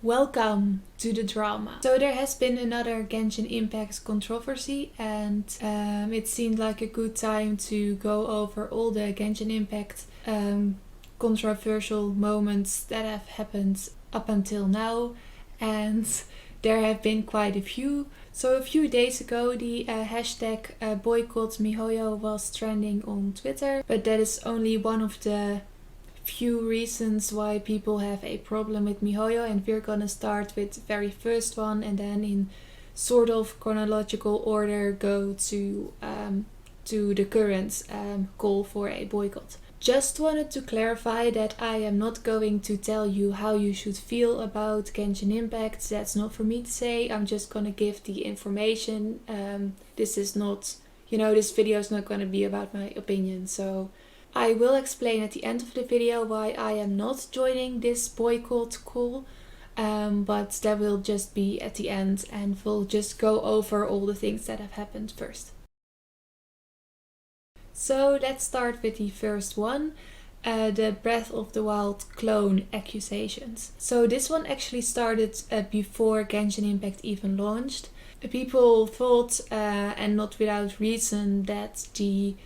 Welcome to the drama. So there has been another Genshin Impact controversy, and it seemed like a good time to go over all the Genshin Impact controversial moments that have happened up until now, and there have been quite a few. So a few days ago the hashtag boycott miHoYo was trending on Twitter, but that is only one of the few reasons why people have a problem with miHoYo, and we're gonna start with the very first one and then in sort of chronological order go to the current call for a boycott. Just wanted to clarify that I am not going to tell you how you should feel about Genshin Impact. That's not for me to say. I'm just gonna give the information. This is not, this video is not gonna be about my opinion. So I will explain at the end of the video why I am not joining this boycott call. But that will just be at the end, and we'll just go over all the things that have happened first. So let's start with the first one, the Breath of the Wild clone accusations. So this one actually started before Genshin Impact even launched. People thought, and not without reason, that the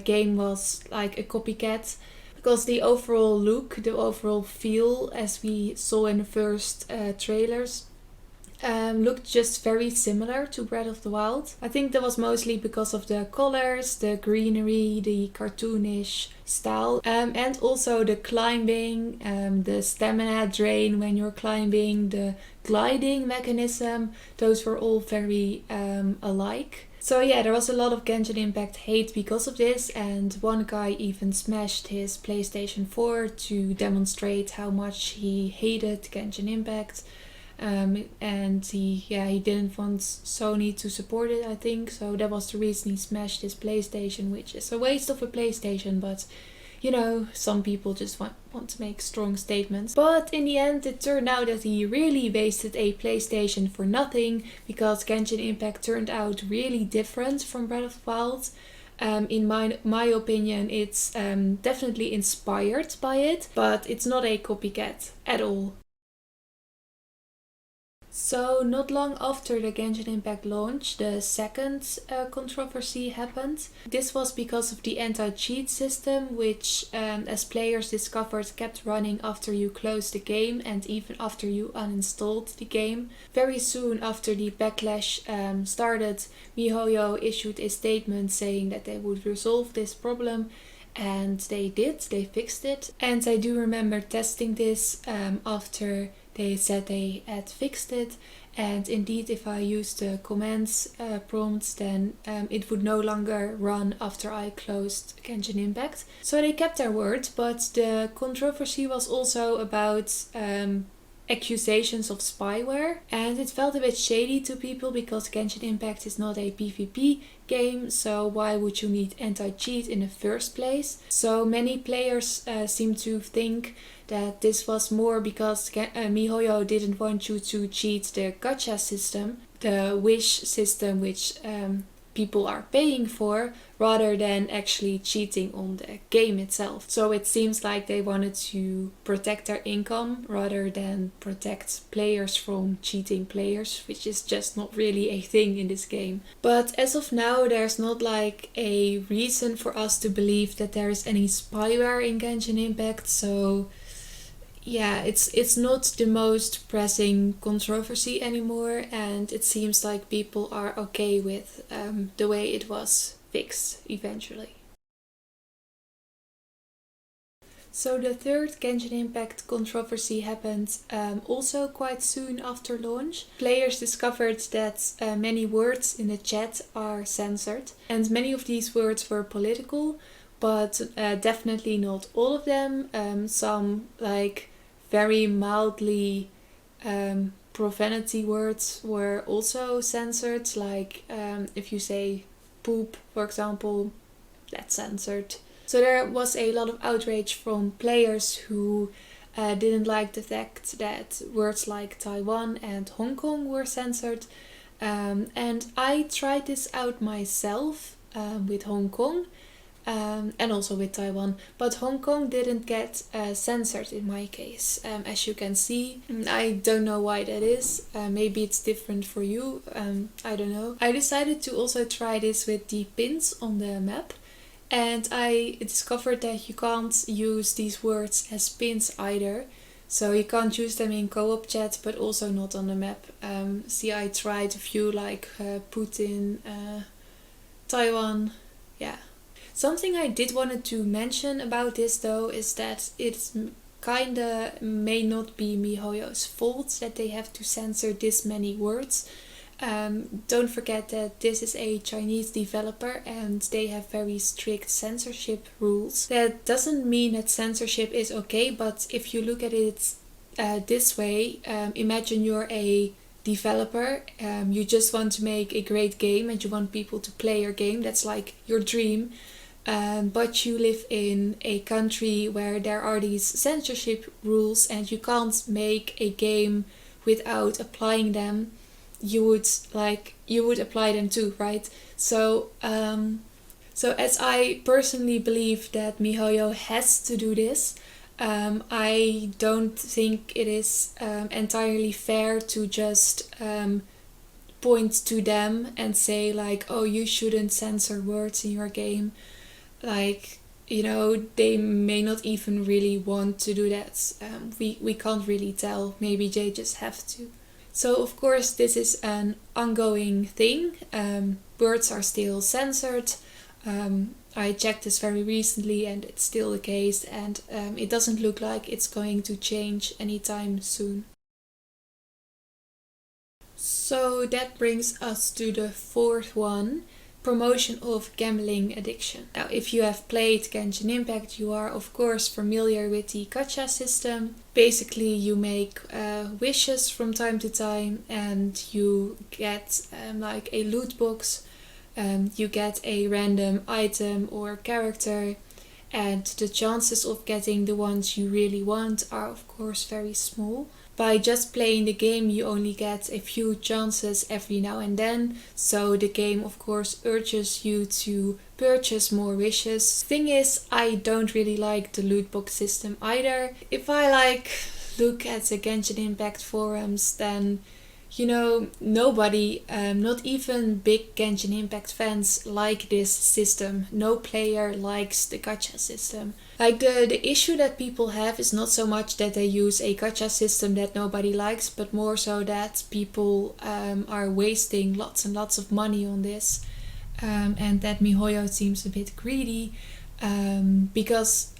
game was like a copycat, because the overall look, the overall feel, as we saw in the first trailers, looked just very similar to Breath of the Wild. I think that was mostly because of the colors, the greenery, the cartoonish style, and also the climbing, the stamina drain when you're climbing, the gliding mechanism. Those were all very alike. So yeah, there was a lot of Genshin Impact hate because of this, and one guy even smashed his PlayStation 4 to demonstrate how much he hated Genshin Impact. And he didn't want Sony to support it, I think, so that was the reason he smashed his PlayStation, which is a waste of a PlayStation, but some people just want to make strong statements. But in the end it turned out that he really wasted a PlayStation for nothing, because Genshin Impact turned out really different from Breath of the Wild. In my opinion, it's definitely inspired by it, but it's not a copycat at all. So not long after the Genshin Impact launch, the second controversy happened. This was because of the anti-cheat system, which as players discovered kept running after you closed the game and even after you uninstalled the game. Very soon after the backlash started, miHoYo issued a statement saying that they would resolve this problem. And they did, they fixed it. And I do remember testing this after they said they had fixed it, and indeed if I used the commands prompts, then it would no longer run after I closed Genshin Impact. So they kept their word, but the controversy was also about accusations of spyware, and it felt a bit shady to people because Genshin Impact is not a PvP game, so why would you need anti-cheat in the first place? So many players seem to think that this was more because miHoYo didn't want you to cheat the gacha system, the wish system, which people are paying for, rather than actually cheating on the game itself. So it seems like they wanted to protect their income rather than protect players from cheating players, which is just not really a thing in this game. But as of now, there's not like a reason for us to believe that there is any spyware in Genshin Impact, so yeah, it's not the most pressing controversy anymore, and it seems like people are okay with the way it was fixed eventually. So the third Genshin Impact controversy happened also quite soon after launch. Players discovered that many words in the chat are censored, and many of these words were political, but definitely not all of them. Some, like very mildly profanity words, were also censored, like if you say poop, for example, that's censored. So there was a lot of outrage from players who didn't like the fact that words like Taiwan and Hong Kong were censored, and I tried this out myself with Hong Kong. and also with Taiwan. But Hong Kong didn't get censored in my case, as you can see. I don't know why that is. Maybe it's different for you. I don't know. I decided to also try this with the pins on the map. And I discovered that you can't use these words as pins either. So you can't use them in co-op chat, but also not on the map. See, I tried a few, like Putin, Taiwan, yeah. Something I did wanted to mention about this though is that it's kinda may not be MiHoYo's fault that they have to censor this many words. Don't forget that this is a Chinese developer and they have very strict censorship rules. That doesn't mean that censorship is okay, but if you look at it this way, imagine you're a developer, you just want to make a great game and you want people to play your game, that's like your dream. But you live in a country where there are these censorship rules and you can't make a game without applying them. You would apply them too, right? So as I personally believe that MiHoYo has to do this, I don't think it is entirely fair to just point to them and say like, oh, you shouldn't censor words in your game. Like, you know, they may not even really want to do that. We can't really tell. Maybe they just have to. So of course this is an ongoing thing. Words are still censored. I checked this very recently and it's still the case, and it doesn't look like it's going to change anytime soon. So that brings us to the fourth one. Promotion of gambling addiction. Now, if you have played Genshin Impact, you are of course familiar with the gacha system. Basically, you make wishes from time to time and you get like a loot box. You get a random item or character, and the chances of getting the ones you really want are of course very small. By just playing the game you only get a few chances every now and then, so the game of course urges you to purchase more wishes. Thing is, I don't really like the loot box system either. If I look at the Genshin Impact forums, then you know, nobody, not even big Genshin Impact fans, like this system. No player likes the gacha system. Like the issue that people have is not so much that they use a gacha system that nobody likes, but more so that people are wasting lots and lots of money on this. And that MiHoYo seems a bit greedy, because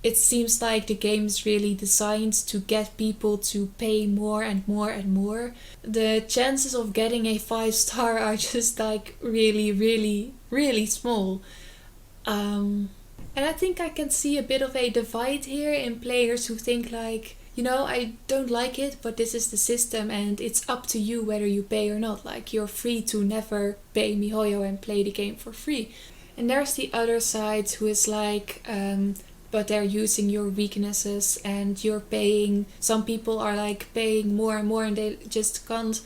it seems like the game is really designed to get people to pay more and more and more. The chances of getting a 5-star are just like really, really, really small. And I think I can see a bit of a divide here in players who think like, you know, I don't like it, but this is the system and it's up to you whether you pay or not. Like, you're free to never pay MiHoYo and play the game for free. And there's the other side who is like, but they're using your weaknesses and you're paying. Some people are like paying more and more and they just can't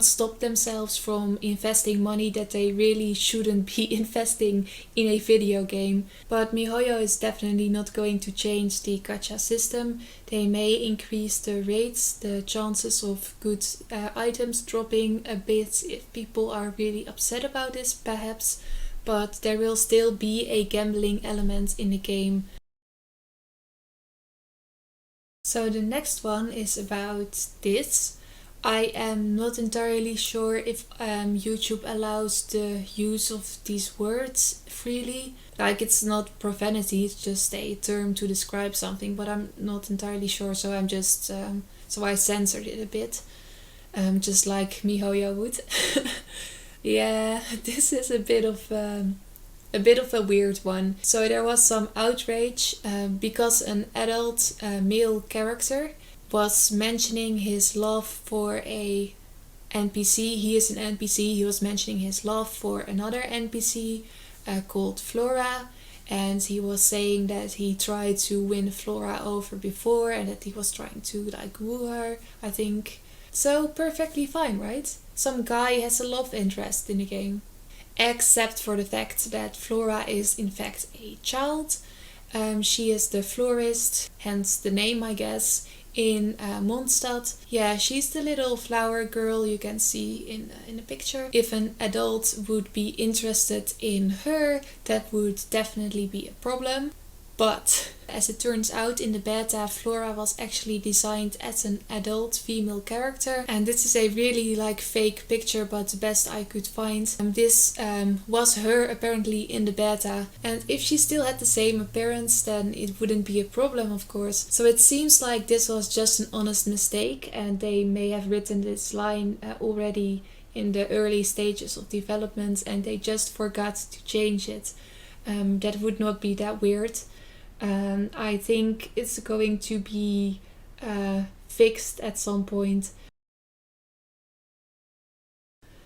stop themselves from investing money that they really shouldn't be investing in a video game. But MiHoYo is definitely not going to change the gacha system. They may increase the rates, the chances of good items dropping a bit if people are really upset about this perhaps, but there will still be a gambling element in the game. So the next one is about this. I am not entirely sure if YouTube allows the use of these words freely. Like, it's not profanity, it's just a term to describe something, but I'm not entirely sure, so I'm just so I censored it a bit, just like MiHoYo would. Yeah, this is a bit of a weird one. So there was some outrage because an adult male character was mentioning his love for a NPC. He is an NPC. He was mentioning his love for another NPC called Flora, and he was saying that he tried to win Flora over before and that he was trying to like woo her, I think. So perfectly fine, right? Some guy has a love interest in the game. except for the fact that Flora is in fact a child. She is the florist, hence the name, I guess, in Mondstadt. Yeah, she's the little flower girl you can see in the picture. If an adult would be interested in her, that would definitely be a problem. But as it turns out, in the beta, Flora was actually designed as an adult female character, and this is a really fake picture, but the best I could find. This was her apparently in the beta, and if she still had the same appearance, then it wouldn't be a problem, of course. So it seems like this was just an honest mistake, and they may have written this line already in the early stages of development, and they just forgot to change it. That would not be that weird. I think it's going to be fixed at some point.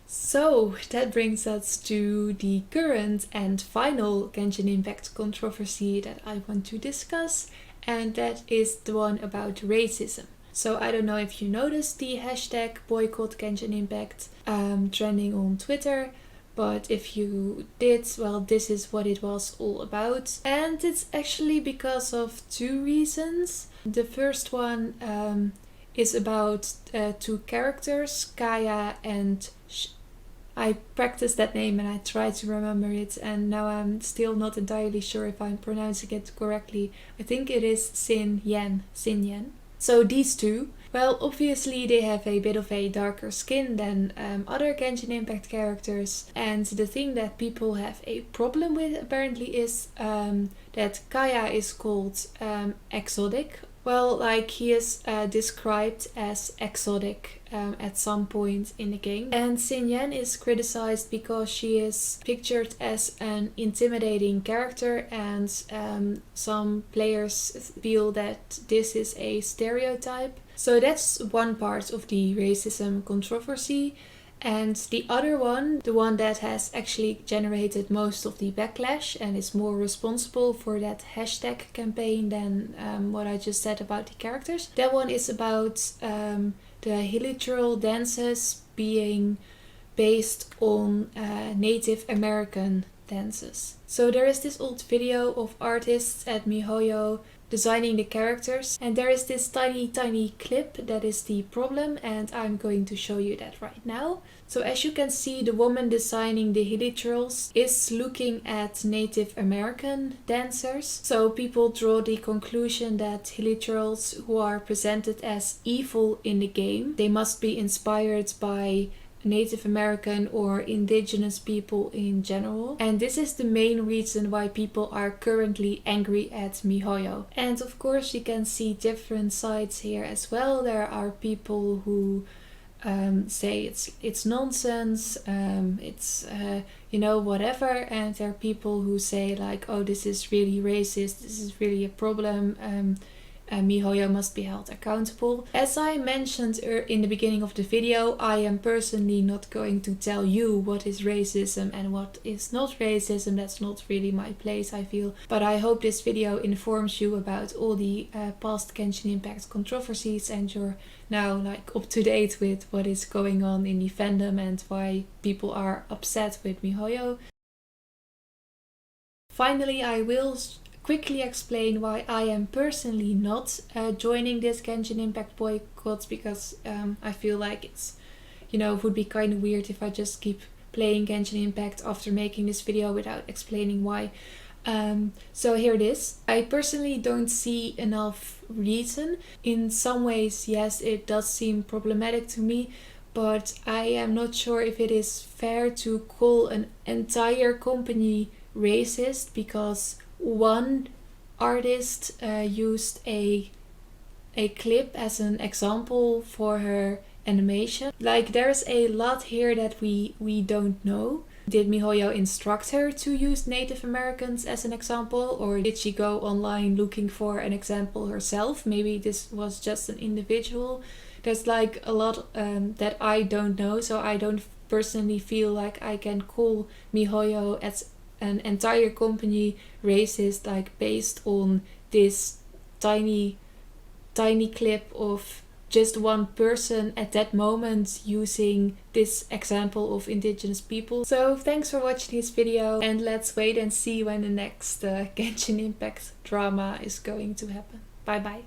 So that brings us to the current and final Genshin Impact controversy that I want to discuss, and that is the one about racism. So I don't know if you noticed the hashtag boycottgenshinimpact trending on Twitter. But if you did, well, this is what it was all about. And it's actually because of two reasons. The first one is about two characters, Kaya and I practiced that name and I tried to remember it, and now I'm still not entirely sure if I'm pronouncing it correctly. I think it is Xin Yan. So these two, well, obviously they have a bit of a darker skin than other Genshin Impact characters, and the thing that people have a problem with apparently is that Kaya is called exotic. Well, he is described as exotic at some point in the game. And Xinyan is criticized because she is pictured as an intimidating character, and some players feel that this is a stereotype. So that's one part of the racism controversy. And the other one, the one that has actually generated most of the backlash and is more responsible for that hashtag campaign than what I just said about the characters. That one is about the hilitral dances being based on Native American dances. So there is this old video of artists at MiHoYo designing the characters, and there is this tiny clip that is the problem, and I'm going to show you that right now. So as you can see, the woman designing the hilitrals is looking at Native American dancers. So people draw the conclusion that hilitrals who are presented as evil in the game, they must be inspired by Native American or indigenous people in general. And this is the main reason why people are currently angry at MiHoYo. And of course you can see different sides here as well. There are people who say it's nonsense, it's whatever, and there are people who say oh, this is really racist, this is really a problem, MiHoYo must be held accountable. As I mentioned in the beginning of the video, I am personally not going to tell you what is racism and what is not racism. That's not really my place, I feel. But I hope this video informs you about all the past Genshin Impact controversies, and you're now up to date with what is going on in the fandom and why people are upset with MiHoYo. Finally, I will quickly explain why I am personally not joining this Genshin Impact boycott, because I feel like it's, would be kind of weird if I just keep playing Genshin Impact after making this video without explaining why. So here it is. I personally don't see enough reason. In some ways, yes, it does seem problematic to me, but I am not sure if it is fair to call an entire company racist because one artist used a clip as an example for her animation. There's a lot here that we don't know. Did MiHoYo instruct her to use Native Americans as an example, or did she go online looking for an example herself? Maybe this was just an individual. There's a lot that I don't know, so I don't personally feel like I can call MiHoYo as an entire company racist based on this tiny clip of just one person at that moment using this example of indigenous people. So thanks for watching this video, and let's wait and see when the next Genshin Impact drama is going to happen. Bye bye.